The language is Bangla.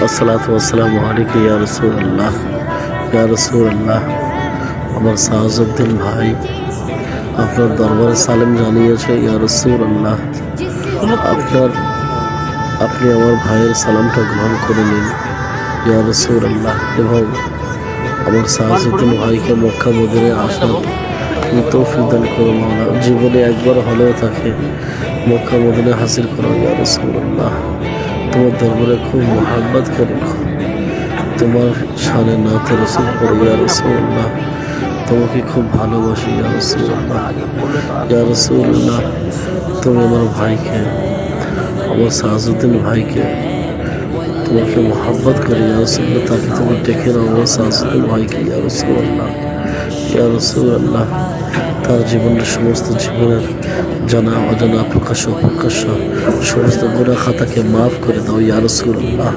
আসসালাতু ওয়াসসালামু আলাইকা ইয়া রাসূলুল্লাহ। ইয়া রাসূলুল্লাহ, আমার সাহাজউদ্দিন ভাই আপনার দরবারে সালাম জানিয়েছে। ইয়া রাসূলুল্লাহ, আপনি আমার ভাইয়ের সালামটা গ্রহণ করে নিন ইয়া রাসূলুল্লাহ, এবং আমার সাহাজউদ্দিন ভাইকে মক্কা মদিনায় আসার তৌফিক দান করুন। জীবনে একবার হলেও থাকে মক্কা মদিনায় হাসিল করো ইয়া রাসূলুল্লাহ। তোমার দরবারে খুব মোহাব্বত করি, তোমার শানে নাতে রসুল পড়ি ইয়া রাসূলুল্লাহ। তোমাকে খুব ভালোবাসি ইয়া রাসূলুল্লাহ। ইয়া রাসূলুল্লাহ, তুমি আমার ভাইকে, আমার সাহাজউদ্দিন ভাইকে, তোমাকে মোহাব্বত করি ইয়া রাসূলুল্লাহ। তাকে তুমি ডেকে নাও আমার সাহাজউদ্দিন ভাইকে ইয়া রাসূলুল্লাহ। ইয়া রাসূলুল্লাহ, তার জীবনের সমস্ত জীবনের জানা অজানা প্রকাশ্য অপ্রকাশ্য সমস্ত গুনাহ খাতাকে মাফ করে দাও ইয়া রাসূলুল্লাহ।